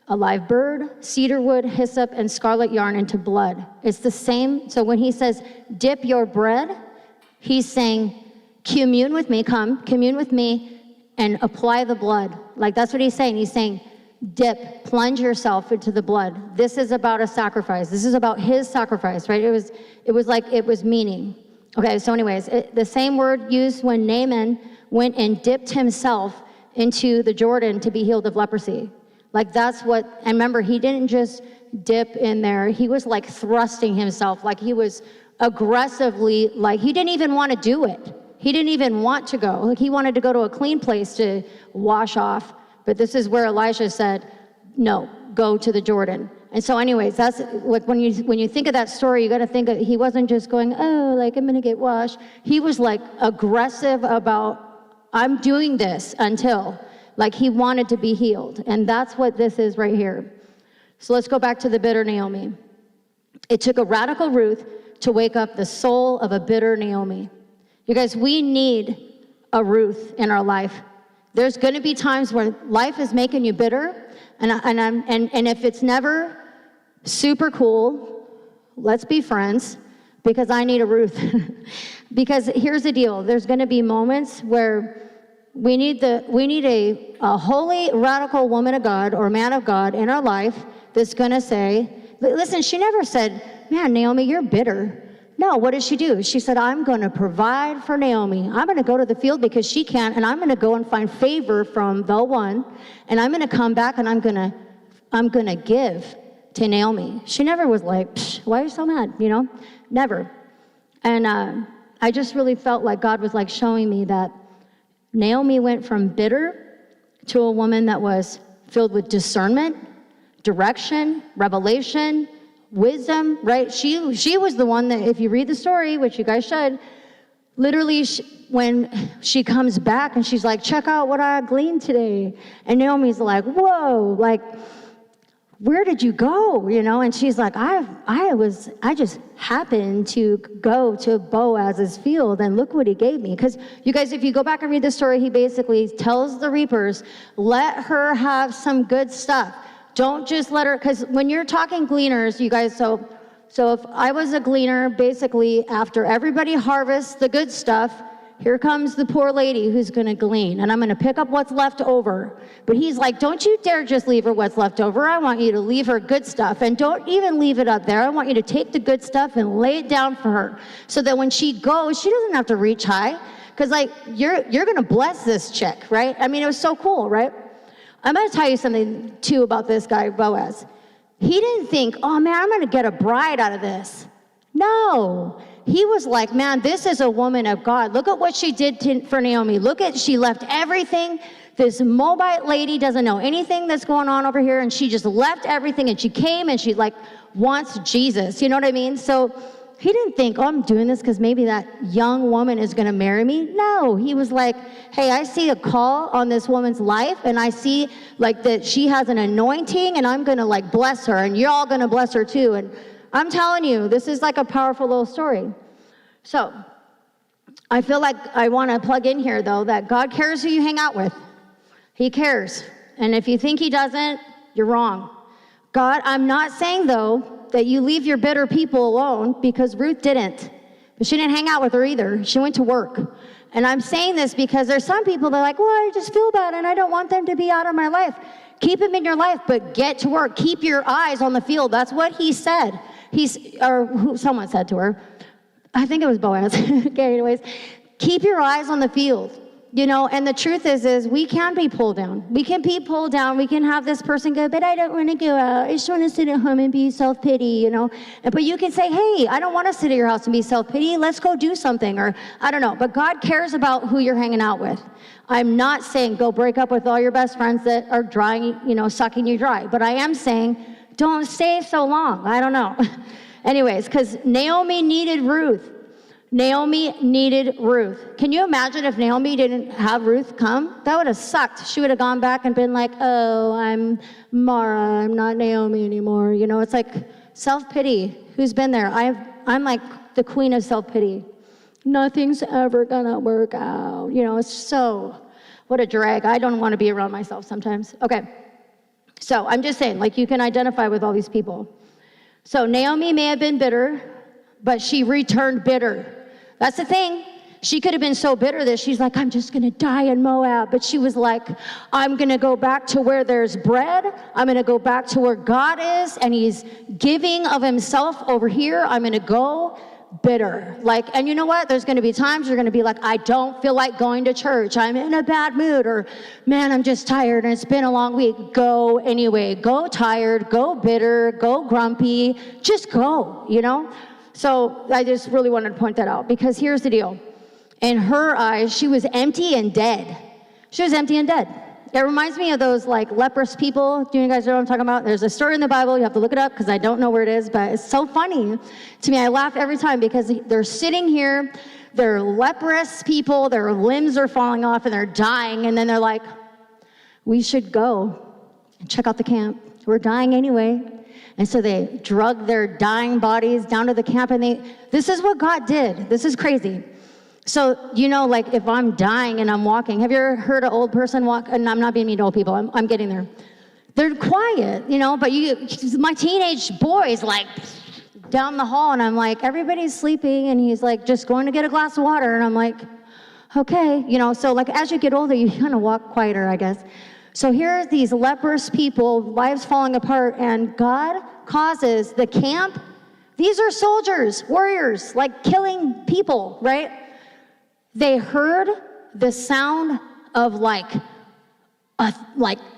Speaker 2: a live bird, cedar wood, hyssop, and scarlet yarn into blood. It's the same. So when he says dip your bread, he's saying commune with me, come, commune with me, and apply the blood. Like that's what he's saying. He's saying dip, plunge yourself into the blood. This is about a sacrifice. This is about his sacrifice, right? It was meaning. Okay, so anyways, the same word used when Naaman went and dipped himself into the Jordan to be healed of leprosy. Like that's what, and remember, he didn't just dip in there. He was like thrusting himself, like he was aggressively, like he didn't even want to do it. He didn't even want to go. Like he wanted to go to a clean place to wash off. But this is where Elijah said, no, go to the Jordan. And so anyways, that's like when you think of that story, you got to think of, he wasn't just going, oh, like I'm going to get washed. He was like aggressive about I'm doing this until, like he wanted to be healed. And that's what this is right here. So let's go back to the bitter Naomi. It took a radical Ruth to wake up the soul of a bitter Naomi. You guys, we need a Ruth in our life. There's going to be times when life is making you bitter, and if it's never super cool, let's be friends, because I need a Ruth. Because here's the deal: there's going to be moments where we need a holy, radical woman of God or man of God in our life that's going to say, listen, she never said, man, Naomi, you're bitter. No, what did she do? She said, I'm going to provide for Naomi. I'm going to go to the field because she can't, and I'm going to go and find favor from the one, and I'm going to come back and I'm going to give to Naomi. She never was like, why are you so mad? You know, never. And I just really felt like God was like showing me that Naomi went from bitter to a woman that was filled with discernment, direction, revelation, wisdom, right? She was the one that, if you read the story, which you guys should, literally when she comes back and she's like, check out what I gleaned today. And Naomi's like, whoa, like, where did you go? You know? And she's like, I just happened to go to Boaz's field and look what he gave me. Because you guys, if you go back and read the story, he basically tells the reapers, let her have some good stuff. Don't just let her, because when you're talking gleaners, you guys, so if I was a gleaner, basically after everybody harvests the good stuff, here comes the poor lady who's going to glean, and I'm going to pick up what's left over. But he's like, don't you dare just leave her what's left over. I want you to leave her good stuff, and don't even leave it up there. I want you to take the good stuff and lay it down for her, so that when she goes, she doesn't have to reach high, because like you're going to bless this chick, right? I mean, it was so cool, right? I'm going to tell you something, too, about this guy, Boaz. He didn't think, oh, man, I'm going to get a bride out of this. No. He was like, man, this is a woman of God. Look at what she did for Naomi. She left everything. This Moabite lady doesn't know anything that's going on over here, and she just left everything, and she came, and she, like, wants Jesus. You know what I mean? So he didn't think, oh, I'm doing this because maybe that young woman is going to marry me. No, he was like, hey, I see a call on this woman's life, and I see like that she has an anointing, and I'm going to like bless her, and you're all going to bless her too. And I'm telling you, this is like a powerful little story. So I feel like I want to plug in here, though, that God cares who you hang out with. He cares. And if you think he doesn't, you're wrong. God, I'm not saying, though, that you leave your bitter people alone, because Ruth didn't. But she didn't hang out with her either. She went to work. And I'm saying this because there's some people that are like, well, I just feel bad and I don't want them to be out of my life. Keep them in your life, but get to work. Keep your eyes on the field. That's what he said. Someone said to her. I think it was Boaz. Okay, anyways. Keep your eyes on the field. You know, and the truth is we can be pulled down. We can be pulled down. We can have this person go, but I don't want to go out. I just want to sit at home and be self-pity, you know. But you can say, hey, I don't want to sit at your house and be self-pity. Let's go do something. Or I don't know. But God cares about who you're hanging out with. I'm not saying go break up with all your best friends that are drying, you know, sucking you dry. But I am saying don't stay so long. I don't know. Anyways, because Naomi needed Ruth. Naomi needed Ruth. Can you imagine if Naomi didn't have Ruth come? That would have sucked. She would have gone back and been like, oh, I'm Mara. I'm not Naomi anymore. You know, it's like self-pity. Who's been there? I'm like the queen of self-pity. Nothing's ever going to work out. You know, it's so, what a drag. I don't want to be around myself sometimes. Okay. So I'm just saying, like, you can identify with all these people. So Naomi may have been bitter, but she returned bitter. That's the thing. She could have been so bitter that she's like, I'm just going to die in Moab. But she was like, I'm going to go back to where there's bread. I'm going to go back to where God is, and he's giving of himself over here. I'm going to go bitter. Like, and you know what? There's going to be times you're going to be like, I don't feel like going to church. I'm in a bad mood, or man, I'm just tired and it's been a long week. Go anyway. Go tired, go bitter, go grumpy. Just go, you know? So I just really wanted to point that out, because here's the deal. In her eyes, she was empty and dead. She was empty and dead. It reminds me of those like leprous people. Do you guys know what I'm talking about? There's a story in the Bible. You have to look it up because I don't know where it is, but it's so funny to me. I laugh every time because they're sitting here. they're leprous people, their limbs are falling off and they're dying, and then they're like, we should go and check out the camp. We're dying anyway. And so they drug their dying bodies down to the camp, and this is what God did. This is crazy. So, like if I'm dying and I'm walking, have you ever heard an old person walk? And I'm not being mean to old people, I'm getting there. They're quiet, but my teenage boy's like down the hall, and I'm like, everybody's sleeping, and he's like, just going to get a glass of water, and I'm like, okay, so like as you get older, you kind of walk quieter, I guess. So here are these leprous people, lives falling apart, and God causes the camp. These are soldiers, warriors, like killing people, right? They heard the sound of like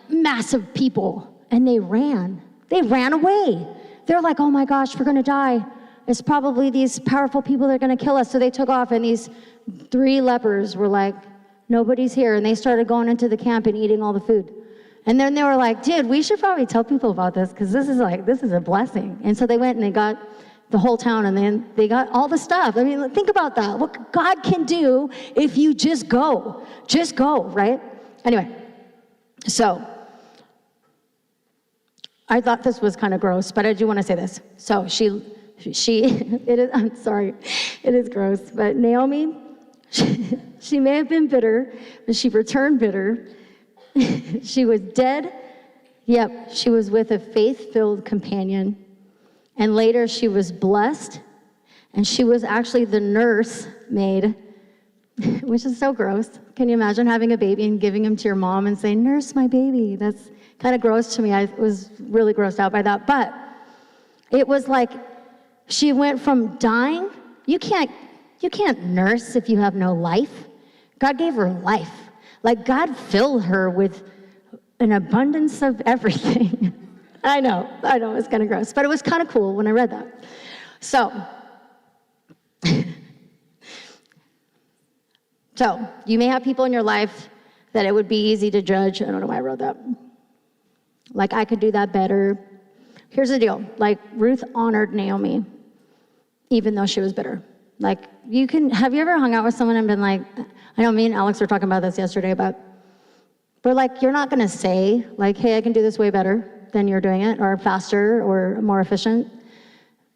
Speaker 2: massive people, and they ran. They ran away. They're like, oh my gosh, we're gonna die. It's probably these powerful people that are gonna kill us. So they took off, and these 3 lepers were like, nobody's here. And they started going into the camp and eating all the food. And then they were like, dude, we should probably tell people about this, because this is a blessing. And so they went and they got the whole town, and then they got all the stuff. I mean, think about that. What God can do if you just go, right? Anyway, so I thought this was kind of gross, but I do want to say this. So I'm sorry, it is gross, but Naomi, she may have been bitter, but she returned bitter. She was dead. Yep, she was with a faith-filled companion. And later she was blessed, and she was actually the nurse maid, which is so gross. Can you imagine having a baby and giving him to your mom and saying, nurse my baby? That's kind of gross to me. I was really grossed out by that. But it was like she went from dying. You can't nurse if you have no life. God gave her life. Like God filled her with an abundance of everything. I know, it's kind of gross, but it was kind of cool when I read that. So you may have people in your life that it would be easy to judge. I don't know why I wrote that. Like, I could do that better. Here's the deal. Like, Ruth honored Naomi, even though she was bitter. Like, have you ever hung out with someone and been like, I know me and Alex were talking about this yesterday, but like, you're not gonna say, like, hey, I can do this way better than you're doing it, or faster, or more efficient,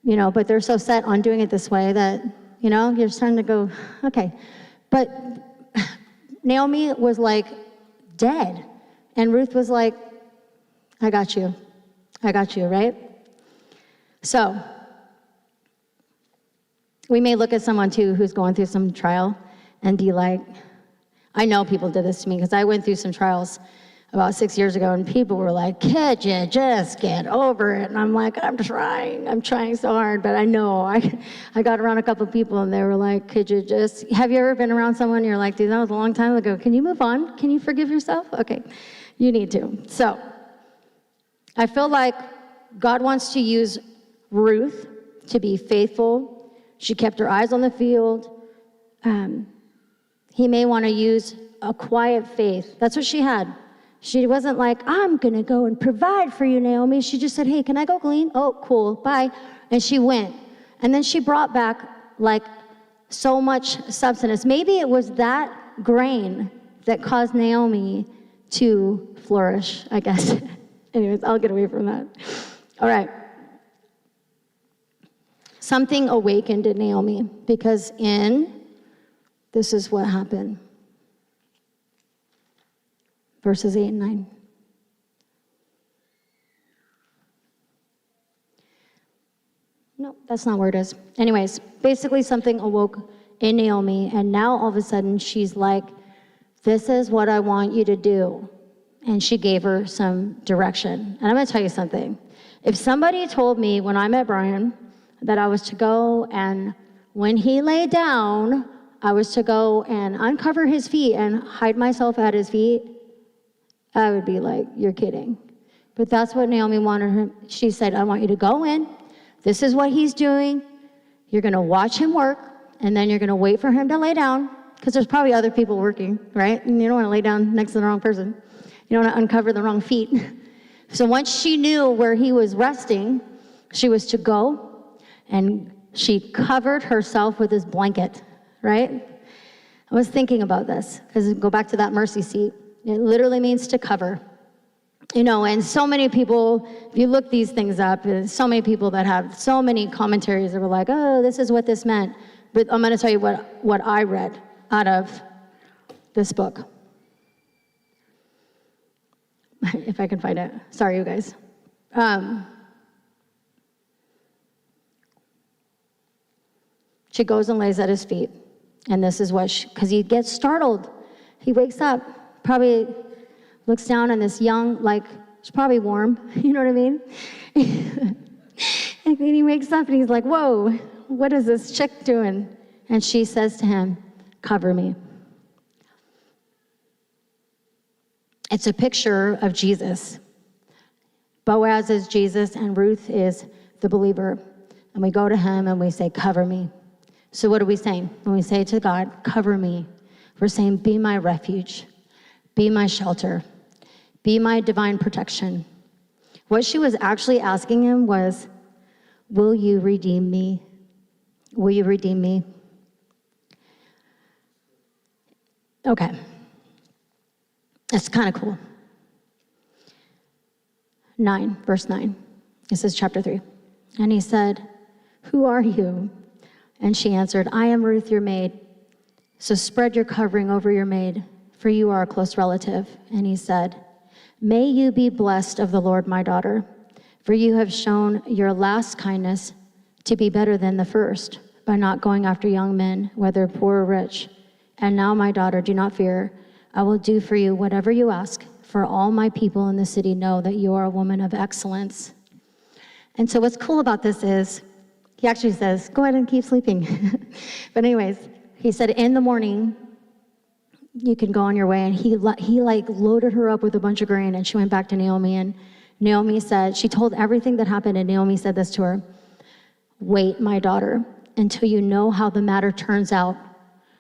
Speaker 2: but they're so set on doing it this way that, you're just starting to go, okay. But Naomi was like dead, and Ruth was like, I got you, right? So we may look at someone too who's going through some trial and be like, I know people did this to me, because I went through some trials about 6 years ago, and people were like, could you just get over it? And I'm like, I'm trying so hard, but I know. I got around a couple of people, and they were like, have you ever been around someone, and you're like, dude, that was a long time ago. Can you move on? Can you forgive yourself? Okay, you need to. So I feel like God wants to use Ruth to be faithful. She kept her eyes on the field. He may want to use a quiet faith. That's what she had. She wasn't like, I'm going to go and provide for you, Naomi. She just said, hey, can I go glean? Oh, cool, bye. And she went. And then she brought back like so much substance. Maybe it was that grain that caused Naomi to flourish, I guess. Anyways, I'll get away from that. All right. Something awakened in Naomi, because this is what happened. Verses 8 and 9. No, that's not where it is. Anyways, basically something awoke in Naomi, and now all of a sudden she's like, this is what I want you to do. And she gave her some direction. And I'm going to tell you something. If somebody told me when I met Brian that I was to go, and when he lay down, I was to go and uncover his feet and hide myself at his feet, I would be like, you're kidding. But that's what Naomi wanted her. She said, I want you to go in. This is what he's doing. You're going to watch him work, and then you're going to wait for him to lay down, because there's probably other people working, right? And you don't want to lay down next to the wrong person. You don't want to uncover the wrong feet. So once she knew where he was resting, she was to go, and she covered herself with his blanket. right? I was thinking about this, because go back to that mercy seat. It literally means to cover. You know, and so many people, if you look these things up, there's so many people that have so many commentaries that were like, oh, this is what this meant. But I'm going to tell you what I read out of this book. If I can find it. Sorry, you guys. She goes and lays at his feet. And this is what because he gets startled. He wakes up, probably looks down on this young, like, it's probably warm, you know what I mean? And then he wakes up and he's like, whoa, what is this chick doing? And she says to him, cover me. It's a picture of Jesus. Boaz is Jesus and Ruth is the believer. And we go to him and we say, cover me. So what are we saying? When we say to God, cover me, we're saying, be my refuge, be my shelter, be my divine protection. What she was actually asking him was, will you redeem me? Will you redeem me? Okay. That's kind of cool. 9, verse 9. This is chapter 3. And he said, who are you? And she answered, I am Ruth, your maid. So spread your covering over your maid, for you are a close relative. And he said, may you be blessed of the Lord, my daughter, for you have shown your last kindness to be better than the first, by not going after young men, whether poor or rich. And now, my daughter, do not fear. I will do for you whatever you ask, for all my people in the city know that you are a woman of excellence. And so what's cool about this is, he actually says, go ahead and keep sleeping. But anyways, he said, in the morning, you can go on your way. And he like loaded her up with a bunch of grain, and she went back to Naomi. And Naomi said, she told everything that happened, and Naomi said this to her, wait, my daughter, until you know how the matter turns out,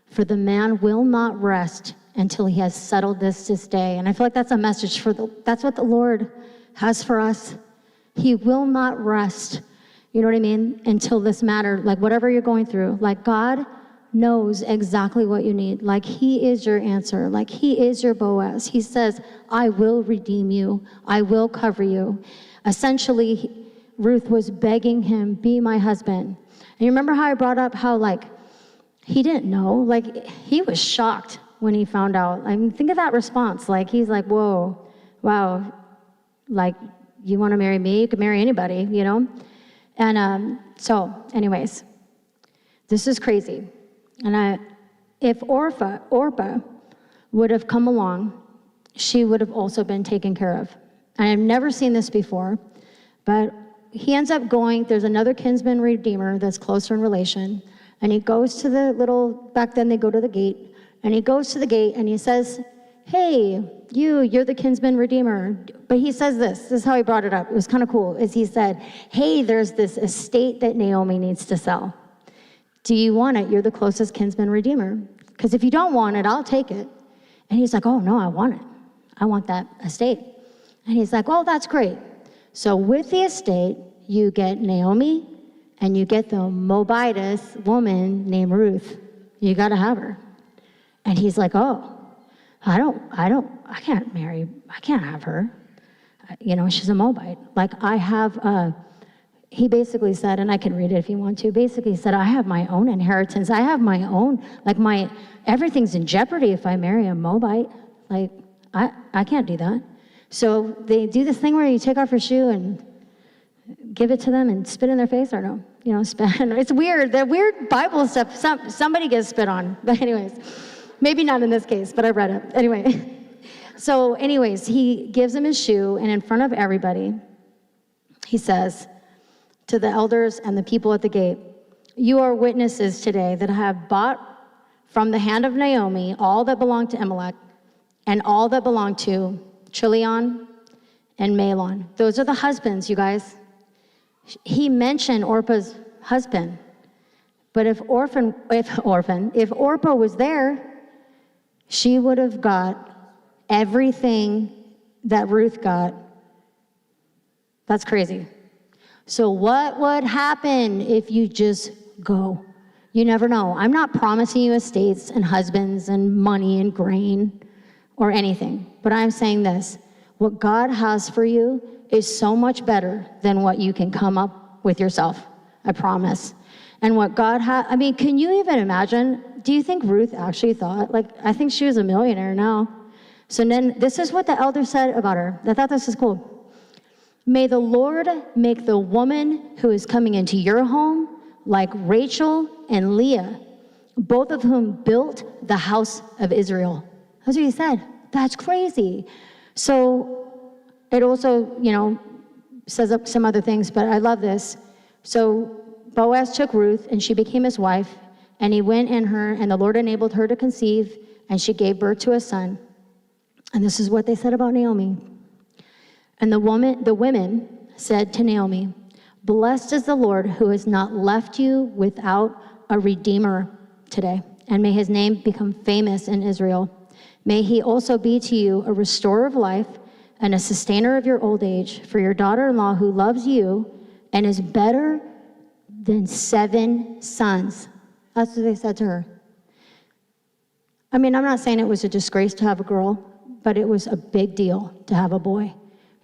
Speaker 2: for the man will not rest until he has settled this day. And I feel like that's a message that's what the Lord has for us. He will not rest, you know what I mean, until this matter, like whatever you're going through, like God knows exactly what you need. Like he is your answer. Like he is your Boaz. He says, I will redeem you. I will cover you. Essentially, Ruth was begging him, be my husband. And you remember how I brought up how like, he didn't know, like he was shocked when he found out. I mean, think of that response. Like, he's like, whoa, wow. Like, you want to marry me? You could marry anybody, you know? And so anyways, this is crazy. And if Orpah would have come along, she would have also been taken care of. And I've never seen this before, but he ends up going, there's another kinsman redeemer that's closer in relation, and he goes to the back then they go to the gate, and he goes to the gate and he says, hey, you're the kinsman redeemer. But he says this is how he brought it up. It was kind of cool, is he said, hey, there's this estate that Naomi needs to sell. Do you want it? You're the closest kinsman redeemer. Because if you don't want it, I'll take it. And he's like, oh, no, I want it. I want that estate. And he's like, oh, that's great. So with the estate, you get Naomi, and you get the Moabitess woman named Ruth. You got to have her. And he's like, oh, I can't have her. You know, she's a Moabite. Like he basically said, and I can read it if you want to, basically said, I have my own inheritance. I have my own, like everything's in jeopardy if I marry a Moabite. Like, I can't do that. So they do this thing where you take off your shoe and give it to them and spit in their face, or no? You know, spit. It's weird. The weird Bible stuff, somebody gets spit on. But anyways, maybe not in this case, but I read it. Anyway. So anyways, he gives him his shoe, and in front of everybody, he says to the elders and the people at the gate, you are witnesses today that I have bought from the hand of Naomi all that belonged to Elimelech and all that belonged to Chilion and Mahlon. Those are the husbands, you guys. He mentioned Orpah's husband. But if Orpah was there, she would have got everything that Ruth got. That's crazy. So what would happen if you just go? You never know. I'm not promising you estates and husbands and money and grain or anything, but I'm saying this. What God has for you is so much better than what you can come up with yourself. I promise. And what God has, I mean, can you even imagine? Do you think Ruth actually thought, like, I think she was a millionaire now. So then this is what the elder said about her. I thought this is cool. May the Lord make the woman who is coming into your home like Rachel and Leah, both of whom built the house of Israel. That's what he said. That's crazy. So it also, says up some other things, but I love this. So Boaz took Ruth, and she became his wife, and he went in her, and the Lord enabled her to conceive, and she gave birth to a son. And this is what they said about Naomi. And the women said to Naomi, "Blessed is the Lord who has not left you without a redeemer today, and may his name become famous in Israel. May he also be to you a restorer of life and a sustainer of your old age, for your daughter-in-law who loves you and is better than 7 sons." That's what they said to her. I mean, I'm not saying it was a disgrace to have a girl, but it was a big deal to have a boy.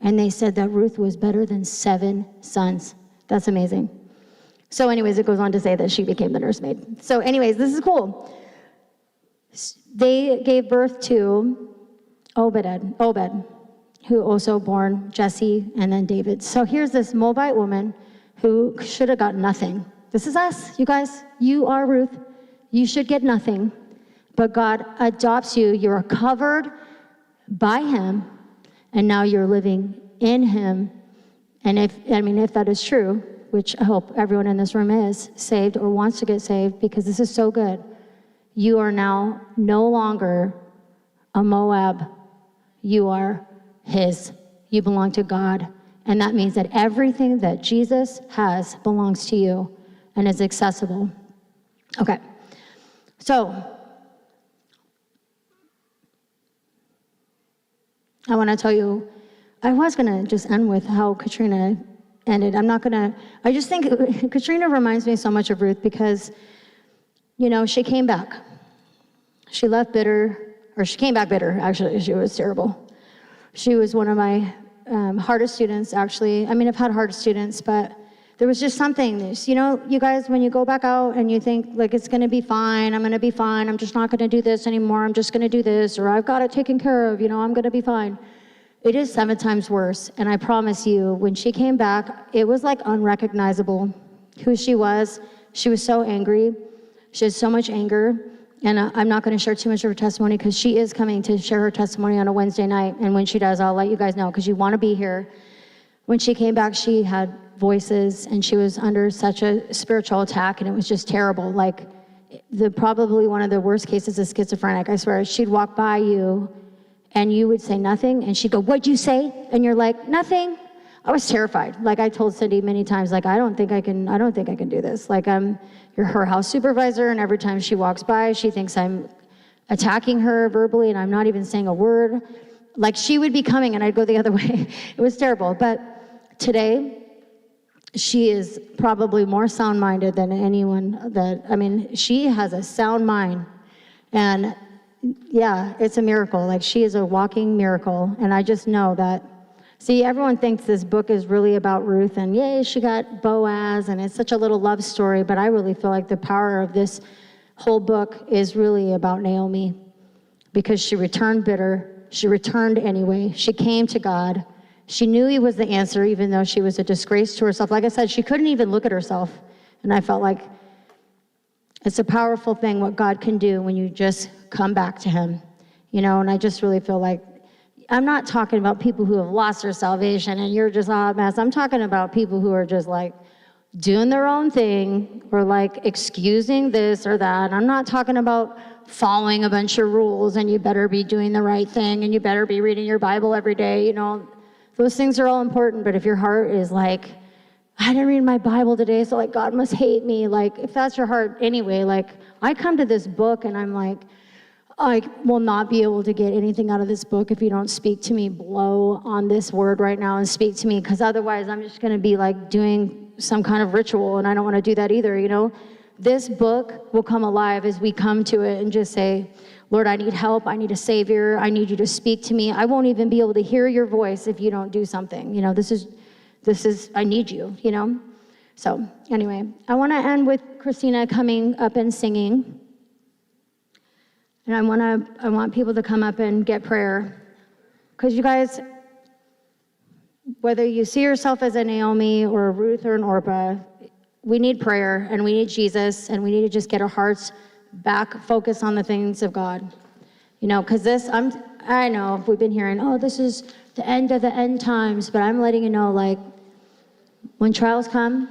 Speaker 2: And they said that Ruth was better than 7 sons. That's amazing. So anyways, it goes on to say that she became the nursemaid. So anyways, this is cool. They gave birth to Obed, who also born Jesse and then David. So here's this Moabite woman who should have got nothing. This is us, you guys. You are Ruth. You should get nothing. But God adopts you. You're covered by him, and now you're living in him. And if that is true, which I hope everyone in this room is saved or wants to get saved, because this is so good, you are now no longer a Moab. You are his. You belong to God. And that means that everything that Jesus has belongs to you and is accessible. Okay. So I want to tell you, I was going to just end with how Katrina ended. I just think Katrina reminds me so much of Ruth because, she came back. She left bitter, or she came back bitter, actually. She was terrible. She was one of my hardest students, actually. I mean, I've had hard students, but there was just something. You guys, when you go back out and you think, like, it's going to be fine, I'm going to be fine, I'm just not going to do this anymore, I'm just going to do this, or I've got it taken care of, I'm going to be fine. It is 7 times worse, and I promise you, when she came back, it was like unrecognizable who she was. She was so angry. She had so much anger, and I'm not going to share too much of her testimony because she is coming to share her testimony on a Wednesday night, and when she does, I'll let you guys know because you want to be here. When she came back, she had voices, and she was under such a spiritual attack, and it was just terrible. Like, probably one of the worst cases is schizophrenic. I swear, she'd walk by you, and you would say nothing, and she'd go, "What'd you say?" And you're like, "Nothing." I was terrified. Like, I told Cindy many times, like, I don't think I can do this. Like, you're her house supervisor, and every time she walks by, she thinks I'm attacking her verbally, and I'm not even saying a word. Like, she would be coming, and I'd go the other way. It was terrible. But today, she is probably more sound-minded than anyone she has a sound mind. And yeah, it's a miracle. Like, she is a walking miracle. And I just know that, see, everyone thinks this book is really about Ruth, and yay, she got Boaz, and it's such a little love story, but I really feel like the power of this whole book is really about Naomi, because she returned bitter. She returned anyway. She came to God. She knew he was the answer, even though she was a disgrace to herself. Like I said, she couldn't even look at herself. And I felt like it's a powerful thing what God can do when you just come back to him. And I just really feel like, I'm not talking about people who have lost their salvation and you're just a hot mess. I'm talking about people who are just like doing their own thing or like excusing this or that. I'm not talking about following a bunch of rules and you better be doing the right thing and you better be reading your Bible every day. Those things are all important, but if your heart is like, I didn't read my Bible today, so like God must hate me. Like, if that's your heart anyway, like I come to this book and I'm like, I will not be able to get anything out of this book if you don't speak to me, blow on this word right now and speak to me, because otherwise I'm just going to be like doing some kind of ritual, and I don't want to do that either, this book will come alive as we come to it and just say, Lord, I need help. I need a Savior. I need you to speak to me. I won't even be able to hear your voice if you don't do something. You know, this is, I need you, you know? So anyway, I want to end with Christina coming up and singing. And I want people to come up and get prayer. Because you guys, whether you see yourself as a Naomi or a Ruth or an Orpah, we need prayer and we need Jesus and we need to just get our hearts back, focus on the things of God. You know, because I know we've been hearing, oh, this is the end of the end times, but I'm letting you know, like, when trials come,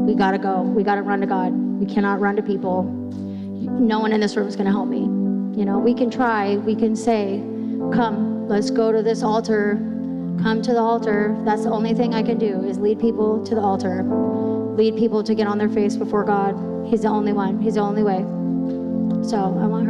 Speaker 2: we gotta go. We gotta run to God. We cannot run to people. No one in this room is gonna help me. You know, we can try, we can say, come, let's go to this altar. Come to the altar. That's the only thing I can do is lead people to the altar. Lead people to get on their face before God. He's the only one. He's the only way. So I want her to